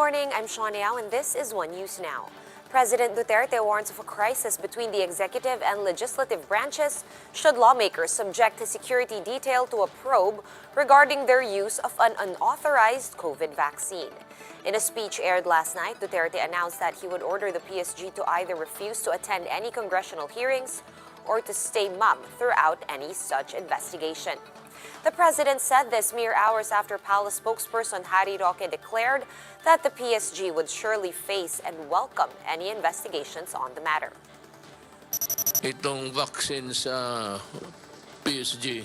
morning, I'm Shawn Yao, and this is One News Now. President Duterte warns of a crisis between the executive and legislative branches should lawmakers subject his security detail to a probe regarding their use of an unauthorized COVID vaccine. In a speech aired last night, Duterte announced that he would order the PSG to either refuse to attend any congressional hearings or to stay mum throughout any such investigation. The president said this mere hours after Palace spokesperson Harry Roque declared that the PSG would surely face and welcome any investigations on the matter. Itong vaccine sa PSG,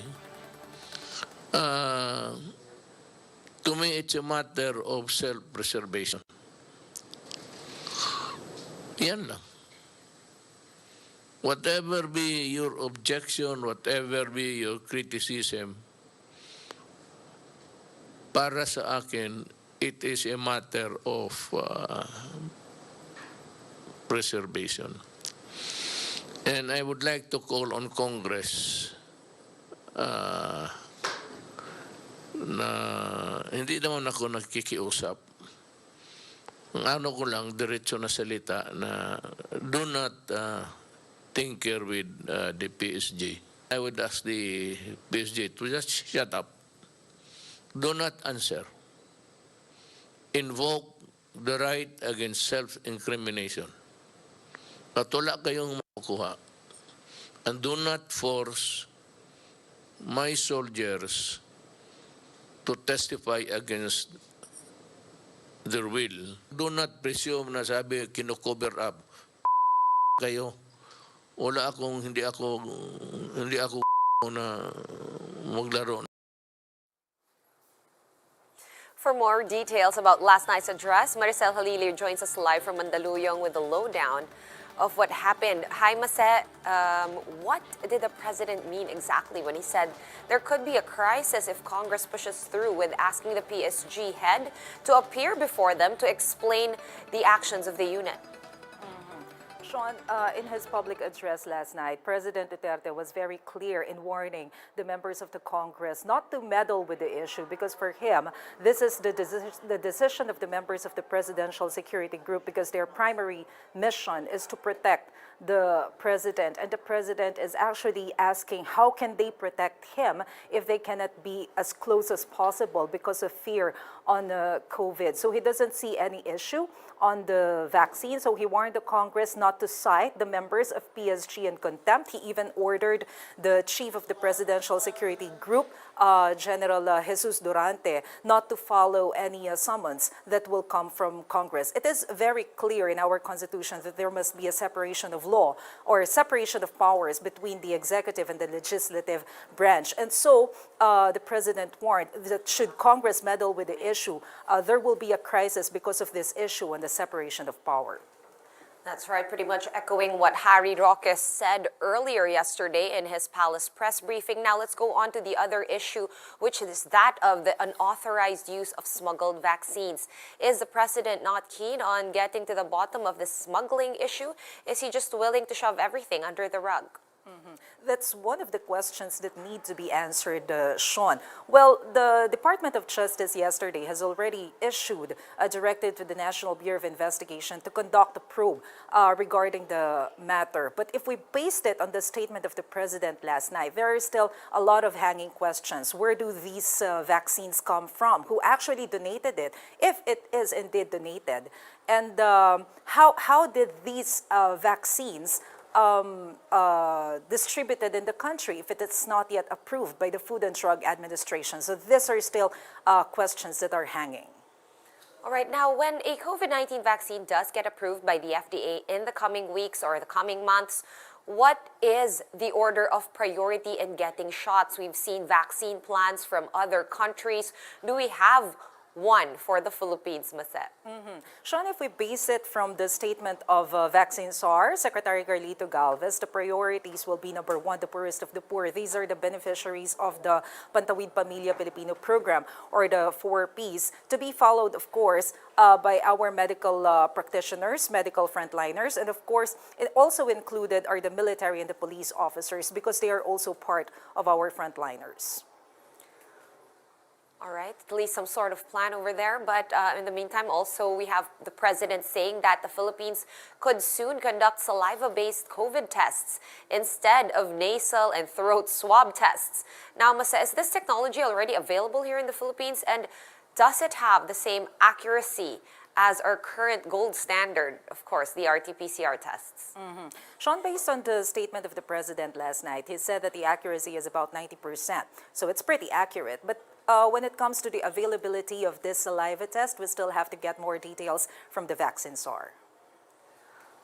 to me it's a matter of self-preservation. Yan lang. Whatever be your objection, whatever be your criticism, para sa akin, it is a matter of preservation. And I would like to call on Congress na hindi naman ako nagkikiusap. Ang ano ko lang, diretso na salita na do not tinker with the PSG. I would ask the PSG to just shut up. Do not answer. Invoke the right against self-incrimination. At wala kayong makukuha. And do not force my soldiers to testify against their will. Do not presume na sabi, kino-cover up. Kayo. Wala akong, hindi ako na maglaro. For more details about last night's address, Maricel Halili joins us live from Mandaluyong with the lowdown of what happened. Hi, Mase. What did the president mean exactly when he said there could be a crisis if Congress pushes through with asking the PSG head to appear before them to explain the actions of the unit? Shawn, in his public address last night, President Duterte was very clear in warning the members of the Congress not to meddle with the issue because for him, this is the decision of the members of the Presidential Security Group because their primary mission is to protect the president. And the president is actually asking how can they protect him if they cannot be as close as possible because of fear on COVID. So he doesn't see any issue on the vaccine. So he warned the Congress not to cite the members of PSG in contempt. He even ordered the chief of the Presidential Security Group, General Jesus Duterte, not to follow any summons that will come from Congress. It is very clear in our Constitution that there must be a separation of law or a separation of powers between the executive and the legislative branch. And so the president warned that should Congress meddle with the issue, there will be a crisis because of this issue and the separation of power. That's right, pretty much echoing what Harry Roque said earlier yesterday in his palace press briefing. Now let's go on to the other issue, which is that of the unauthorized use of smuggled vaccines. Is the president not keen on getting to the bottom of the smuggling issue? Is he just willing to shove everything under the rug? That's one of the questions that need to be answered, Shawn. Well, the Department of Justice yesterday has already issued a directive to the National Bureau of Investigation to conduct a probe regarding the matter. But if we based it on the statement of the president last night, there is still a lot of hanging questions. Where do these vaccines come from? Who actually donated it, if it is indeed donated? And how did these vaccines distributed in the country if it is not yet approved by the Food and Drug Administration? So these are still questions that are hanging. All right, now when a COVID-19 vaccine does get approved by the FDA in the coming weeks or the coming months, what is the order of priority in getting shots? We've seen vaccine plans from other countries. Do we have one for the Philippines, Mase? Shawn, if we base it from the statement of Vaccine SAR, Secretary Carlito Galvez, the priorities will be number one, the poorest of the poor. These are the beneficiaries of the Pantawid Pamilya Pilipino program, or the 4Ps, to be followed, of course, by our medical practitioners, medical frontliners, and of course, it also included are the military and the police officers because they are also part of our frontliners. All right, at least some sort of plan over there. But in the meantime, also, we have the president saying that the Philippines could soon conduct saliva-based COVID tests instead of nasal and throat swab tests. Now, Masa, is this technology already available here in the Philippines? And does it have the same accuracy as our current gold standard, of course, the RT-PCR tests? Sean, based on the statement of the president last night, he said that the accuracy is about 90%. So it's pretty accurate. But when it comes to the availability of this saliva test, we still have to get more details from the vaccine czar.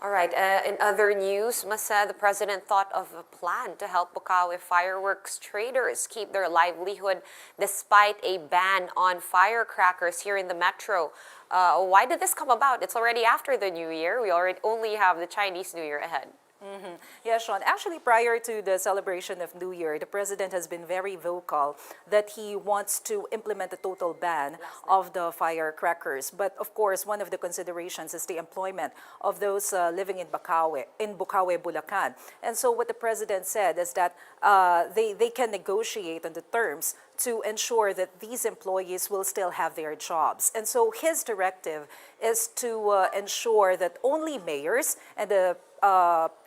All right, in other news, Masa, the president thought of a plan to help Bukawi fireworks traders keep their livelihood despite a ban on firecrackers here in the metro. Why did this come about? It's already after the New Year. We already only have the Chinese New Year ahead. Yeah, Sean. Actually, prior to the celebration of New Year, the president has been very vocal that he wants to implement a total ban of the firecrackers. But of course, one of the considerations is the employment of those living in Bukawi, Bulacan. And so what the president said is that they can negotiate on the terms to ensure that these employees will still have their jobs. And so his directive is to ensure that only mayors and the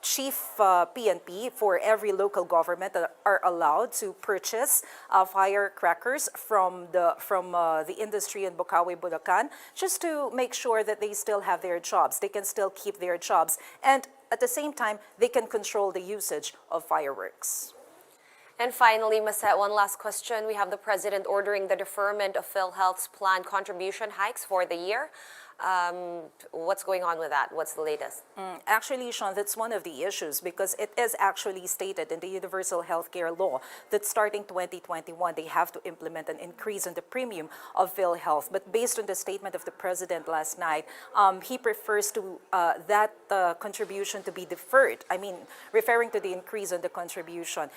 chief PNP for every local government are allowed to purchase firecrackers from the industry in Bukawi, Bulacan, just to make sure that they still have their jobs. They can still keep their jobs. And at the same time, they can control the usage of fireworks. And finally, Maset, one last question. We have the president ordering the deferment of PhilHealth's planned contribution hikes for the year. What's going on with that? What's the latest? Actually, Sean, that's one of the issues because it is actually stated in the Universal Healthcare Law that starting 2021, they have to implement an increase in the premium of PhilHealth. But based on the statement of the president last night, he prefers to that contribution to be deferred. I mean, referring to the increase in the contribution.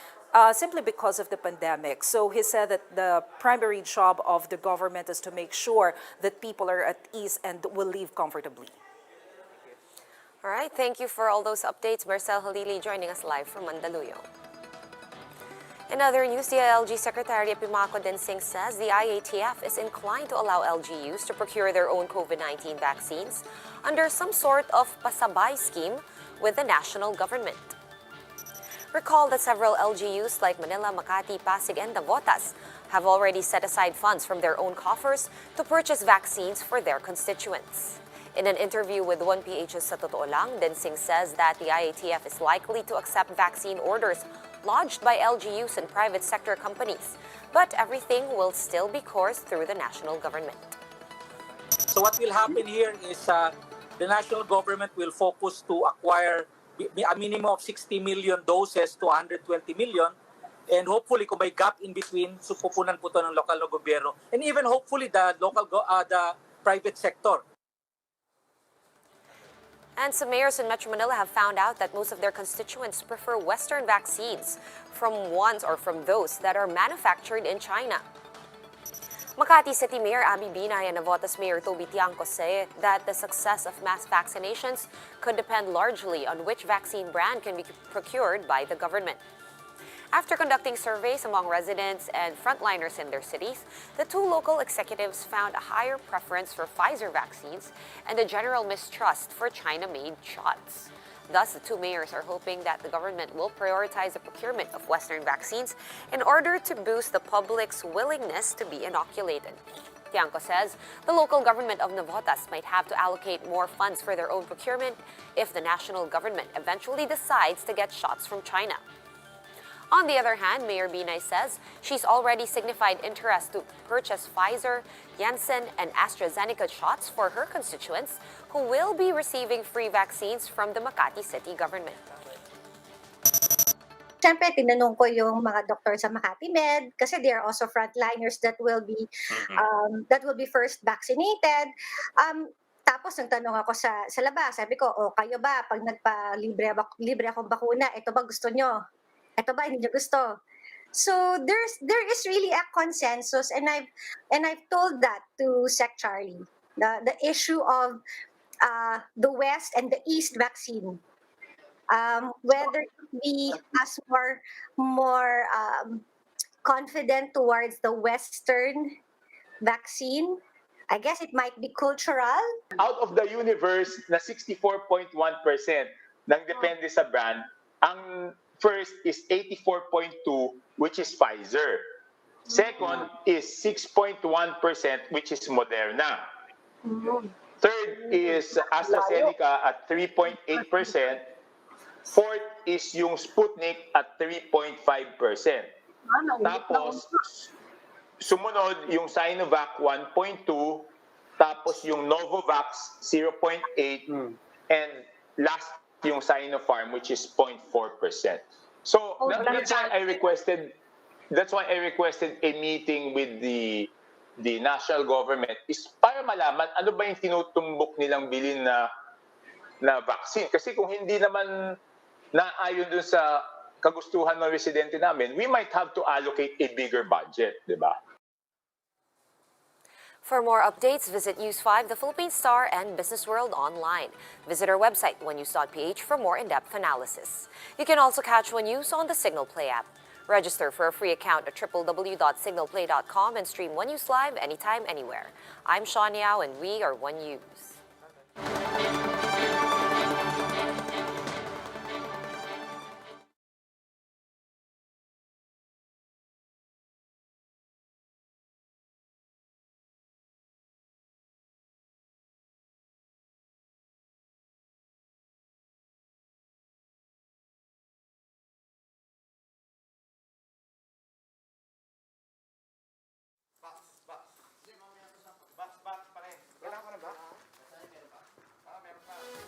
Simply because of the pandemic. So he said that the primary job of the government is to make sure that people are at ease and will live comfortably. All right, thank you for all those updates. Marcel Halili joining us live from Mandaluyong. In other news, the LG Secretary Pimaco Densing says the IATF is inclined to allow LGUs to procure their own COVID-19 vaccines under some sort of pasabuy scheme with the national government. Recall that several LGUs like Manila, Makati, Pasig, and Navotas have already set aside funds from their own coffers to purchase vaccines for their constituents. In an interview with 1PH's Sotto, Densing says that the IATF is likely to accept vaccine orders lodged by LGUs and private sector companies, but everything will still be coursed through the national government. So what will happen here is the national government will focus to acquire a minimum of 60 million doses to 120 million. And hopefully, kung may gap in between, supupunan po ito ng lokal na gobyerno. And even hopefully, the private sector. And some mayors in Metro Manila have found out that most of their constituents prefer Western vaccines from those that are manufactured in China. Makati City Mayor Abby Binay and Navotas Mayor Toby Tiangco say that the success of mass vaccinations could depend largely on which vaccine brand can be procured by the government. After conducting surveys among residents and frontliners in their cities, the two local executives found a higher preference for Pfizer vaccines and a general mistrust for China-made shots. Thus, the two mayors are hoping that the government will prioritize the procurement of Western vaccines in order to boost the public's willingness to be inoculated. Tiangco says the local government of Navotas might have to allocate more funds for their own procurement if the national government eventually decides to get shots from China. On the other hand, Mayor Binay says she's already signified interest to purchase Pfizer, Janssen, and AstraZeneca shots for her constituents who will be receiving free vaccines from the Makati City government. Siyempre, tinanong ko yung mga doktor sa Makati Med kasi they are also frontliners that will be first vaccinated. Tapos nagtanong ako sa labas, sabi ko, kayo ba pag libre akong bakuna, ito ba gusto nyo? Ito ba hindi nyo gusto? So there is really a consensus, and I've told that to Sec Charlie. The issue of the West and the East vaccine, whether it be us more confident towards the Western vaccine. I guess it might be cultural. Out of the universe na 64.1% ng depende sa brand, ang first is 84.2, which is Pfizer. Second is 6.1%, which is Moderna. Third is AstraZeneca at 3.8%. Fourth is yung Sputnik at 3.5%. Tapos, sumunod yung Sinovac 1.2, tapos yung Novavax 0.8, and last yung Sinopharm, which is 0.4%. So that's why I requested a meeting with the national government is para malaman ano ba yung tinutumbok nilang bilhin na vaccine. Kasi kung hindi naman naayon dun sa kagustuhan ng residente namin, we might have to allocate a bigger budget, di ba? For more updates, visit News 5, the Philippine Star, and Business World online. Visit our website, onenews.ph, for more in-depth analysis. You can also catch One News on the Signal Play app. Register for a free account at www.signalplay.com and stream One News live anytime, anywhere. I'm Sean Yao, and we are One News.